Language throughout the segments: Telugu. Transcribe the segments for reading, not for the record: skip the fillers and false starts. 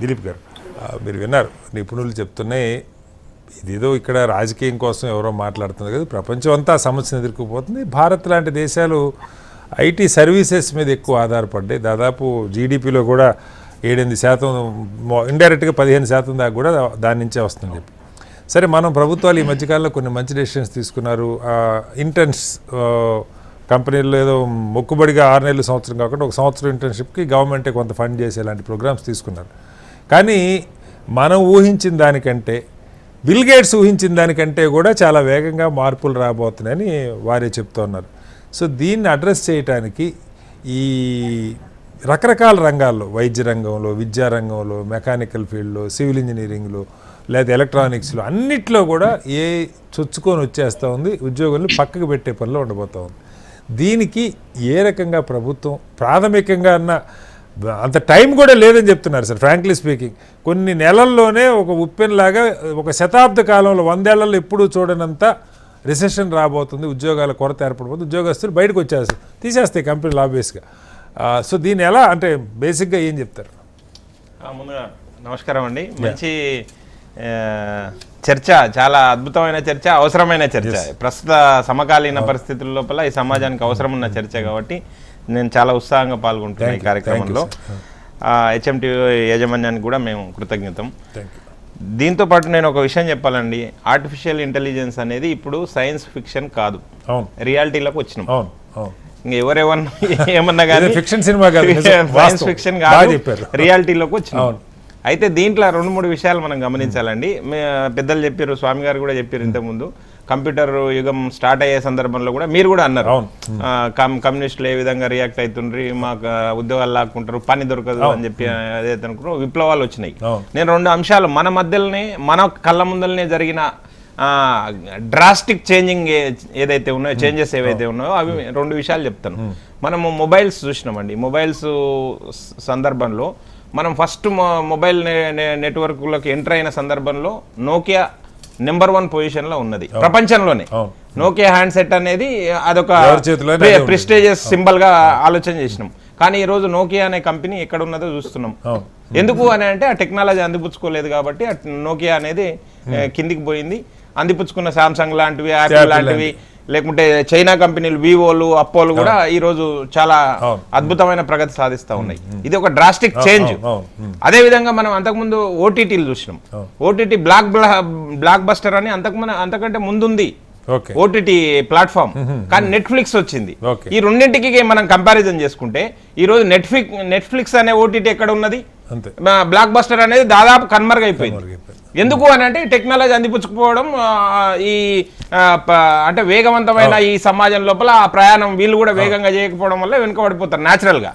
దిలీప్ గారు, మీరు విన్నారు నిపుణులు చెప్తున్నాయి, ఇదేదో ఇక్కడ రాజకీయం కోసం ఎవరో మాట్లాడుతుంది కదా, ప్రపంచం అంతా ఆ సమస్యను ఎదుర్కోపోతుంది. భారత్ లాంటి దేశాలు ఐటీ సర్వీసెస్ మీద ఎక్కువ ఆధారపడ్డాయి. దాదాపు జీడిపిలో కూడా 7-8%, ఇండైరెక్ట్గా 15% దాకా కూడా దాని నుంచే వస్తుంది చెప్పి. సరే, మనం ప్రభుత్వాలు ఈ మధ్యకాలంలో కొన్ని మంచి డెసిషన్స్ తీసుకున్నారు. ఇంటర్న్స్ కంపెనీల్లో ఏదో మొక్కుబడిగా 6 నెలలు సంవత్సరం కాకుండా 1 సంవత్సరం ఇంటర్న్షిప్కి గవర్నమెంటే కొంత ఫండ్ చేసే ఇలాంటి ప్రోగ్రామ్స్ తీసుకున్నారు. కానీ మనం ఊహించిన దానికంటే, బిల్ గేట్స్ ఊహించిన దానికంటే కూడా చాలా వేగంగా మార్పులు రాబోతున్నాయని వారే చెప్తున్నారు. సో దీన్ని అడ్రస్ చేయడానికి ఈ రకరకాల రంగాల్లో, వైద్య రంగంలో, విద్యారంగంలో, మెకానికల్ ఫీల్డ్లో, సివిల్ ఇంజనీరింగ్లో, లేదా ఎలక్ట్రానిక్స్లో, అన్నిట్లో కూడా చొచ్చుకొని వచ్చేస్తూ ఉంది, ఉద్యోగుల్ని పక్కకు పెట్టే పనిలో ఉండబోతూ ఉంది. దీనికి ఏ రకంగా ప్రభుత్వం ప్రాథమికంగా అంత టైం కూడా లేదని చెప్తున్నారు సార్. ఫ్రాంక్లీ స్పీకింగ్, కొన్ని నెలల్లోనే ఒక ఉప్పెన్లాగా ఒక శతాబ్ద కాలంలో 100 ఏళ్లలో ఎప్పుడూ చూడనంత రిసెషన్ రాబోతుంది, ఉద్యోగాల కొరత ఏర్పడిపోతుంది, ఉద్యోగస్తులు బయటకు వచ్చేస్తారు, తీసేస్తాయి కంపెనీలు ఆబ్వియస్గా. సో దీన్ని ఎలా అంటే బేసిక్గా ఏం చెప్తారు? ముందుగా నమస్కారం అండి. మంచి చర్చ, చాలా అద్భుతమైన చర్చ, అవసరమైన చర్చ. ప్రస్తుత సమకాలీన పరిస్థితుల లోపల ఈ సమాజానికి అవసరం ఉన్న చర్చ కాబట్టి నేను చాలా ఉత్సాహంగా పాల్గొంటున్నాను ఈ కార్యక్రమంలో. హెచ్ఎంటీ యాజమాన్యానికి కూడా మేము కృతజ్ఞతం. దీంతో పాటు నేను ఒక విషయం చెప్పాలండి, ఆర్టిఫిషియల్ ఇంటెలిజెన్స్ అనేది ఇప్పుడు సైన్స్ ఫిక్షన్ కాదు, రియాలిటీలోకి వచ్చినాం. ఇంకా ఎవరెవరు ఏమన్నా కానీ సైన్స్ ఫిక్షన్ కాదు, రియాలిటీలోకి వచ్చినాం. అయితే దీంట్లో 2-3 విషయాలు మనం గమనించాలండి. పెద్దలు చెప్పారు, స్వామి గారు కూడా చెప్పారు ఇంతకుముందు, కంప్యూటర్ యుగం స్టార్ట్ అయ్యే సందర్భంలో కూడా మీరు కూడా అన్నారు, కమ్యూనిస్టులు ఏ విధంగా రియాక్ట్ అవుతుండ్రి, మాకు ఉద్యోగాలు లాక్కుంటారు, పని దొరకదు అని చెప్పి ఏదైతే అనుకున్నారో విప్లవాలు వచ్చినాయి. నేను 2 అంశాలు మన మధ్యలోనే, మన కళ్ళ ముందరనే జరిగిన డ్రాస్టిక్ చేంజింగ్ ఏదైతే ఉన్నాయో, చేంజెస్ ఏవైతే ఉన్నాయో అవి 2 విషయాలు చెప్తాను. మనము మొబైల్స్ చూసినామండి. మొబైల్స్ సందర్భంలో మనం ఫస్ట్ మొబైల్ నెట్వర్క్లోకి ఎంటర్ అయిన సందర్భంలో నోకియా నెంబర్ 1 పొజిషన్లో ఉన్నది ప్రపంచంలోనే. నోకియా హ్యాండ్సెట్ అనేది అదొక ప్రెస్టీజియస్ సింబల్గా ఆలోచన చేసినాం. కానీ ఈరోజు నోకియా అనే కంపెనీ ఎక్కడ ఉన్నదో చూస్తున్నాం. ఎందుకు అని అంటే ఆ టెక్నాలజీ అందిపుచ్చుకోలేదు కాబట్టి నోకియా అనేది కిందికి పోయింది. అందిపుచ్చుకున్న శాంసంగ్ లాంటివి, యాపిల్ లాంటివి, లేకుంటే చైనా కంపెనీలు వివోలు, అప్పోలు కూడా ఈ రోజు చాలా అద్భుతమైన ప్రగతి సాధిస్తూ ఉన్నాయి. ఇది ఒక డ్రాస్టిక్ చేంజ్. అదే విధంగా మనం అంతకుముందు ఓటీటీలు చూసినాం. ఓటీటీ బ్లాక్ బస్టర్ అని అంతకంటే ముందుంది ఓటీటీ ప్లాట్ఫామ్, కానీ నెట్ఫ్లిక్స్ వచ్చింది. ఈ రెండింటికి మనం కంపారిజన్ చేసుకుంటే ఈ రోజు నెట్ఫ్లిక్స్ అనే ఓటీటీ ఎక్కడ ఉన్నది, బ్లాక్ బస్టర్ అనేది దాదాపు కన్మరుగైపోయింది. ఎందుకు అని అంటే టెక్నాలజీ అందిపుచ్చుకుపోవడం, ఈ అంటే వేగవంతమైన ఈ సమాజం లోపల ఆ ప్రయాణం వీళ్ళు కూడా వేగంగా చేయకపోవడం వల్ల వెనుకబడిపోతారు న్యాచురల్ గా.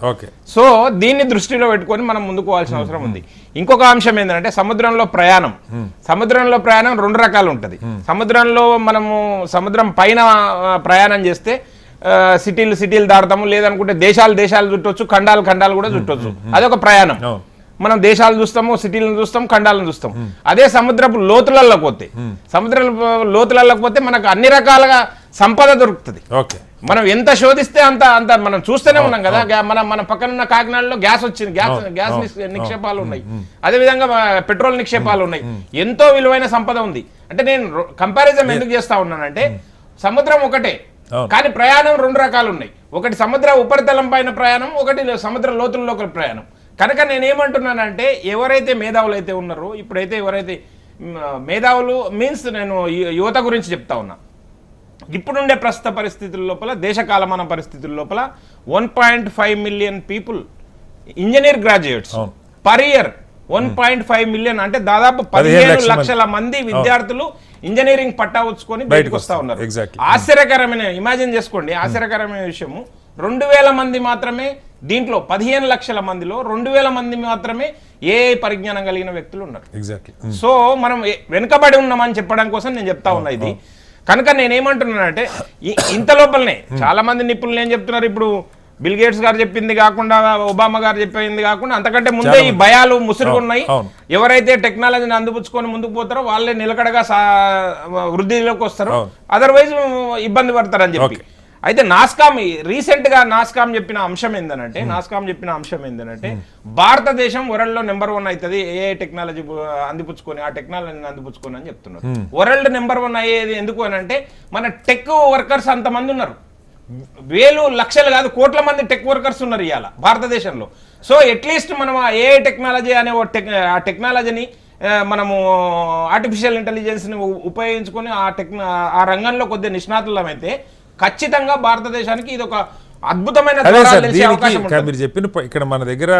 సో దీన్ని దృష్టిలో పెట్టుకొని మనం ముందుకు పోవాల్సిన అవసరం ఉంది. ఇంకొక అంశం ఏంటంటే సముద్రంలో ప్రయాణం. సముద్రంలో ప్రయాణం 2 రకాలు ఉంటుంది. సముద్రంలో మనము సముద్రం పైన ప్రయాణం చేస్తే సిటీలు దాడతాము, లేదనుకుంటే దేశాలు చుట్టొచ్చు, ఖండాలు కూడా చుట్టొచ్చు, అదొక ప్రయాణం. మనం దేశాలు చూస్తాము, సిటీలను చూస్తాం, ఖండాలను చూస్తాం. అదే సముద్రపు లోతులలోకి పోతే మనకు అన్ని రకాలుగా సంపద దొరుకుతుంది. మనం ఎంత శోధిస్తే అంత మనం చూస్తూనే ఉన్నాం కదా. మన పక్కన కాకినాడలో గ్యాస్ వచ్చింది, గ్యాస్ నిక్షేపాలు ఉన్నాయి, అదేవిధంగా పెట్రోల్ నిక్షేపాలు ఉన్నాయి, ఎంతో విలువైన సంపద ఉంది. అంటే నేను కంపారిజన్ ఎందుకు చేస్తా ఉన్నానంటే సముద్రం ఒకటే కానీ ప్రయాణం 2 రకాలు ఉన్నాయి. ఒకటి సముద్ర ఉపరితలం పైన ప్రయాణం, ఒకటి సముద్ర లోతుల్లోకి ప్రయాణం. కనుక నేనేమంటున్నానంటే ఎవరైతే మేధావులు అయితే ఉన్నారో, ఇప్పుడైతే ఎవరైతే మేధావులు మీన్స్ నేను యువత గురించి చెప్తా ఉన్నా. ఇప్పుడుండే ప్రస్తుత పరిస్థితుల లోపల, దేశకాలమాన పరిస్థితుల లోపల 1.5 million people engineer graduates per year. 1.5 million అంటే దాదాపు 15 లక్షల మంది విద్యార్థులు ఇంజనీరింగ్ పట్టా వచ్చుకొని బయటకు వస్తా ఉన్నారు. ఆశ్చర్యకరమైన, ఇమాజిన్ చేసుకోండి, ఆశ్చర్యకరమైన విషయము. 2000 మంది మాత్రమే, దీంట్లో 15 లక్షల మందిలో 2000 మంది మాత్రమే ఏ పరిజ్ఞానం కలిగిన వ్యక్తులు ఉన్నారు. సో మనం వెనుకబడి ఉన్నామని చెప్పడం కోసం నేను చెప్తా ఉన్నా ఇది. కనుక నేనేమంటున్నానంటే ఇంత లోపలనే చాలా మంది నిపుణులు ఏం చెప్తున్నారు, ఇప్పుడు బిల్ గేట్స్ గారు చెప్పింది కాకుండా, ఒబామా గారు చెప్పింది కాకుండా అంతకంటే ముందే ఈ భయాలు ముసురుకున్నాయి. ఎవరైతే టెక్నాలజీని అందిపుచ్చుకొని ముందుకు పోతారో వాళ్ళే నిలకడగా వృద్ధిలోకి వస్తారు, అదర్వైజ్ ఇబ్బంది పడతారని చెప్పి. అయితే నాస్కామ్ రీసెంట్గా నాస్కామ్ చెప్పిన అంశం ఏంటంటే భారతదేశం వరల్డ్ లో నెంబర్ 1 అవుతుంది ఏ టెక్నాలజీ అందిపుచ్చుకొని ఆ టెక్నాలజీని అందిపుచ్చుకొని అని చెప్తున్నారు. వరల్డ్ నెంబర్ 1 అయ్యేది ఎందుకు అని అంటే మన టెక్ వర్కర్స్ అంతమంది ఉన్నారు, వేలు లక్షలు కాదు కోట్ల మంది టెక్ వర్కర్స్ ఉన్నారు ఇవాళ భారతదేశంలో. సో అట్లీస్ట్ మనం ఆ ఏ టెక్నాలజీ అనే ఆ టెక్నాలజీని మనము ఆర్టిఫిషియల్ ఇంటెలిజెన్స్ని ఉపయోగించుకొని ఆ రంగంలో కొద్దిగా నిష్ణాతులమైతే ఖచ్చితంగా భారతదేశానికి ఇది ఒక అద్భుతమైన అవకాశం. మీరు చెప్పిన ఇక్కడ మన దగ్గర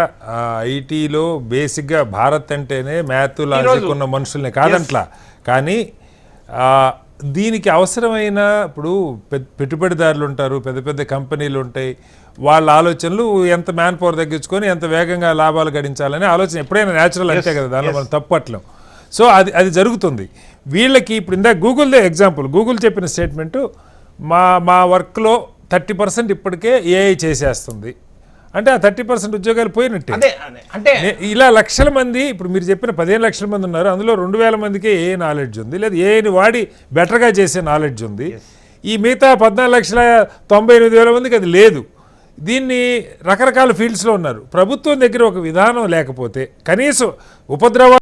ఐటీలో బేసిక్గా భారత్ అంటేనే మ్యాథ్ లాజిక్ ఉన్న మనుషుల్ని కాదంట్లా, కానీ దీనికి అవసరమైన ఇప్పుడు పెట్టుబడిదారులు ఉంటారు, పెద్ద పెద్ద కంపెనీలు ఉంటాయి, వాళ్ళ ఆలోచనలు ఎంత మ్యాన్ పవర్ తగ్గించుకొని ఎంత వేగంగా లాభాలు గడించాలనే ఆలోచన ఎప్పుడైనా న్యాచురల్ అంతే కదా, దానిలో మనం తప్పట్లేం. సో అది జరుగుతుంది వీళ్ళకి. ఇప్పుడు ఇందాక గూగుల్దే ఎగ్జాంపుల్, గూగుల్ చెప్పిన స్టేట్మెంటు మా వర్క్లో 30% ఇప్పటికే ఏఐ చేసేస్తుంది అంటే ఆ 30% ఉద్యోగాలు పోయినట్టే. అంటే ఇలా లక్షల మంది, ఇప్పుడు మీరు చెప్పిన 15 లక్షల మంది ఉన్నారు, అందులో 2000 మందికే ఏ నాలెడ్జ్ ఉంది, లేదా ఏఐని వాడి బెటర్గా చేసే నాలెడ్జ్ ఉంది. ఈ మిగతా 14,98,000 మందికి అది లేదు. దీన్ని రకరకాల ఫీల్డ్స్లో ఉన్నారు. ప్రభుత్వం దగ్గర ఒక విధానం లేకపోతే కనీసం ఉపద్రవాలు